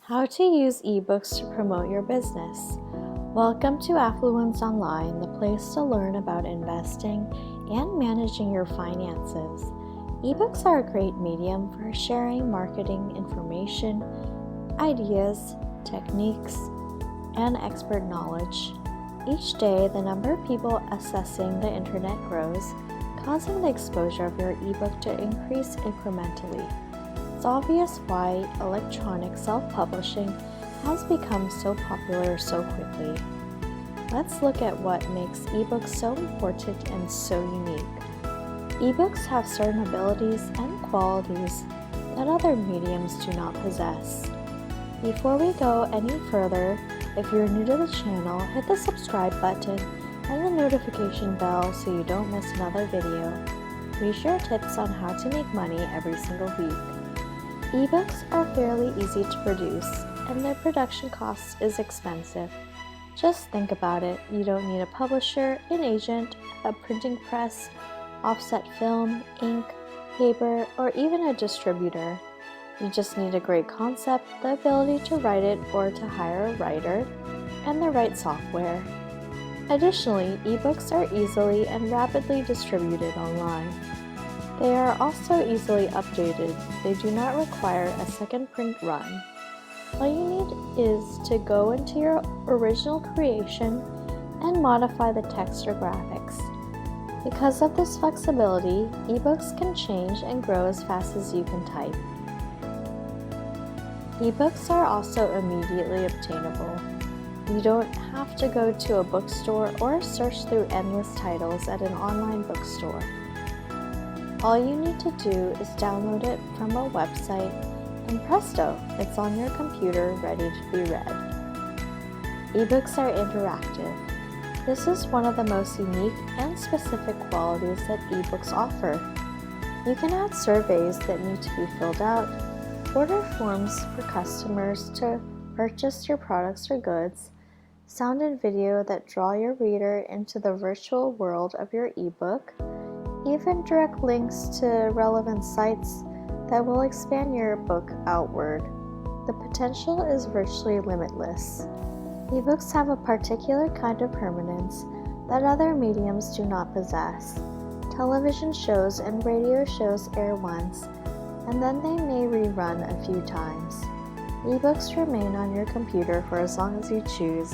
How to use ebooks to promote your business. Welcome to Affluence Online, the place to learn about investing and managing your finances. Ebooks are a great medium for sharing marketing information, ideas, techniques, and expert knowledge. Each day, the number of people accessing the internet grows, causing the exposure of your ebook to increase incrementally. It's obvious why electronic self-publishing has become so popular so quickly. Let's look at what makes ebooks so important and so unique. Ebooks have certain abilities and qualities that other mediums do not possess. Before we go any further, if you're new to the channel, hit the subscribe button and the notification bell so you don't miss another video. We share tips on how to make money every single week. Ebooks are fairly easy to produce, and their production cost is expensive. Just think about it. You don't need a publisher, an agent, a printing press, offset film, ink, paper, or even a distributor. You just need a great concept, the ability to write it or to hire a writer, and the right software. Additionally, ebooks are easily and rapidly distributed online. They are also easily updated. They do not require a second print run. All you need is to go into your original creation and modify the text or graphics. Because of this flexibility, ebooks can change and grow as fast as you can type. Ebooks are also immediately obtainable. You don't have to go to a bookstore or search through endless titles at an online bookstore. All you need to do is download it from a website, and presto, it's on your computer ready to be read. Ebooks are interactive. This is one of the most unique and specific qualities that ebooks offer. You can add surveys that need to be filled out, order forms for customers to purchase your products or goods, sound and video that draw your reader into the virtual world of your ebook, even direct links to relevant sites that will expand your book outward. The potential is virtually limitless. Ebooks have a particular kind of permanence that other mediums do not possess. Television shows and radio shows air once, and then they may rerun a few times. Ebooks remain on your computer for as long as you choose,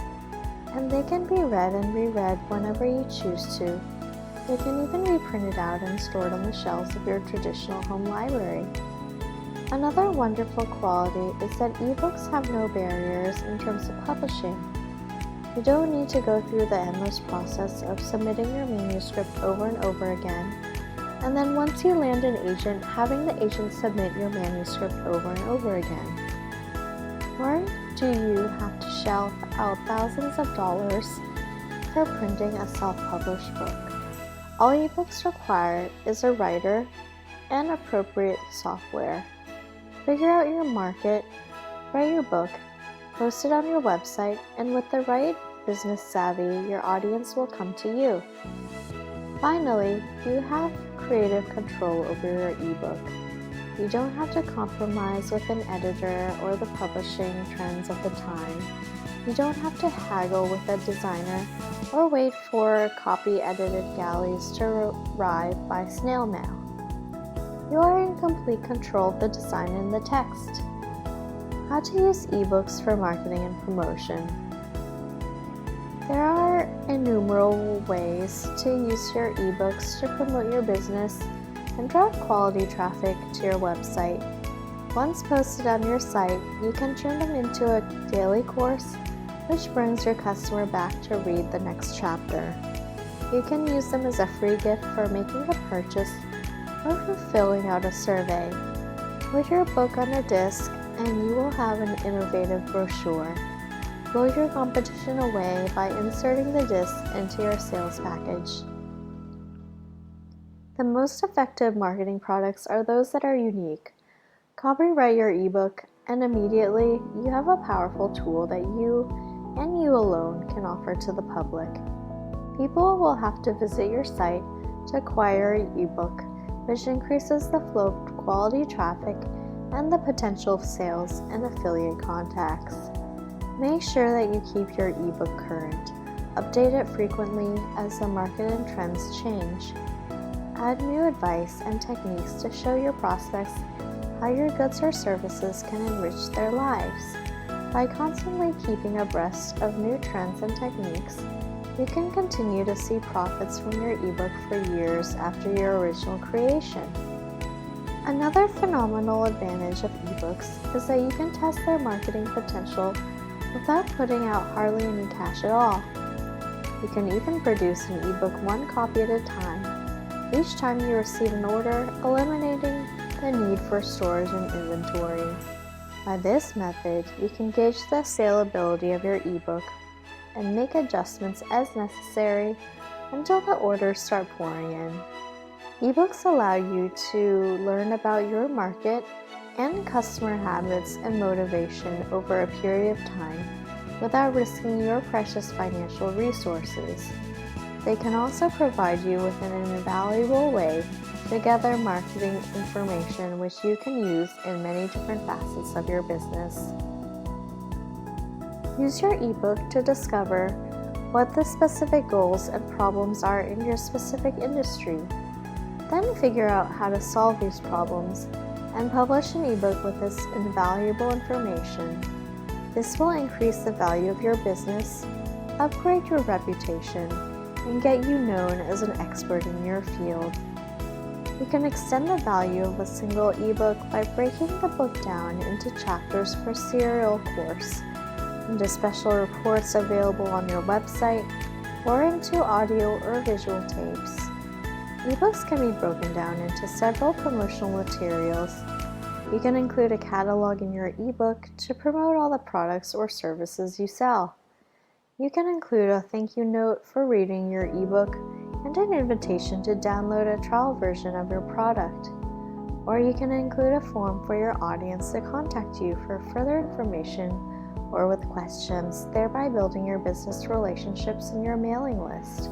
and they can be read and reread whenever you choose to. They can even be printed out and stored on the shelves of your traditional home library. Another wonderful quality is that ebooks have no barriers in terms of publishing. You don't need to go through the endless process of submitting your manuscript over and over again, and then once you land an agent, having the agent submit your manuscript over and over again. Nor do you have to shell out thousands of dollars for printing a self-published book. All ebooks require is a writer and appropriate software. Figure out your market, write your book, post it on your website, and with the right business savvy, your audience will come to you. Finally, you have creative control over your ebook. You don't have to compromise with an editor or the publishing trends of the time. You don't have to haggle with a designer or wait for copy-edited galleys to arrive by snail mail. You are in complete control of the design and the text. How to use ebooks for marketing and promotion. There are innumerable ways to use your ebooks to promote your business and drive quality traffic to your website. Once posted on your site, you can turn them into a daily course, which brings your customer back to read the next chapter. You can use them as a free gift for making a purchase or for filling out a survey. Put your book on a disc and you will have an innovative brochure. Blow your competition away by inserting the disc into your sales package. The most effective marketing products are those that are unique. Copyright your ebook, and immediately you have a powerful tool that you and you alone can offer to the public. People will have to visit your site to acquire your ebook, which increases the flow of quality traffic and the potential sales and affiliate contacts. Make sure that you keep your ebook current. Update it frequently as the market and trends change. Add new advice and techniques to show your prospects how your goods or services can enrich their lives. By constantly keeping abreast of new trends and techniques, you can continue to see profits from your ebook for years after your original creation. Another phenomenal advantage of ebooks is that you can test their marketing potential without putting out hardly any cash at all. You can even produce an ebook one copy at a time, each time you receive an order, eliminating the need for storage and inventory. By this method, you can gauge the saleability of your ebook and make adjustments as necessary until the orders start pouring in. Ebooks allow you to learn about your market and customer habits and motivation over a period of time without risking your precious financial resources. They can also provide you with an invaluable way to gather marketing information which you can use in many different facets of your business. Use your ebook to discover what the specific goals and problems are in your specific industry. Then figure out how to solve these problems and publish an ebook with this invaluable information. This will increase the value of your business, upgrade your reputation, and get you known as an expert in your field. You can extend the value of a single ebook by breaking the book down into chapters for serial course, into special reports available on your website, or into audio or visual tapes. Ebooks can be broken down into several promotional materials. You can include a catalog in your ebook to promote all the products or services you sell. You can include a thank you note for reading your ebook and an invitation to download a trial version of your product. Or you can include a form for your audience to contact you for further information or with questions, thereby building your business relationships in your mailing list.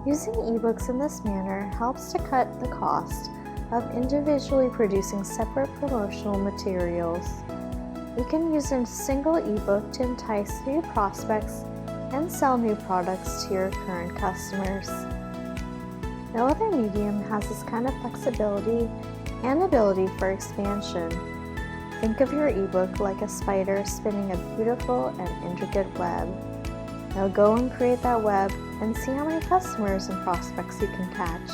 Using ebooks in this manner helps to cut the cost of individually producing separate promotional materials. You can use a single ebook to entice new prospects and sell new products to your current customers. No other medium has this kind of flexibility and ability for expansion. Think of your ebook like a spider spinning a beautiful and intricate web. Now go and create that web and see how many customers and prospects you can catch.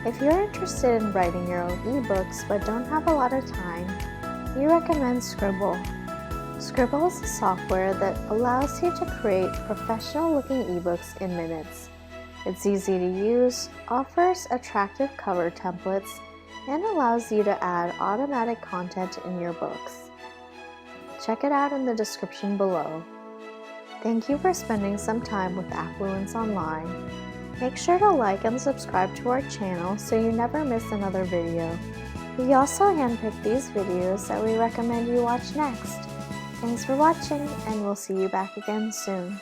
If you're interested in writing your own ebooks but don't have a lot of time, we recommend Scribble. Scribble is a software that allows you to create professional-looking ebooks in minutes. It's easy to use, offers attractive cover templates, and allows you to add automatic content in your books. Check it out in the description below. Thank you for spending some time with Affluence Online. Make sure to like and subscribe to our channel so you never miss another video. We also handpick these videos that we recommend you watch next. Thanks for watching, and we'll see you back again soon.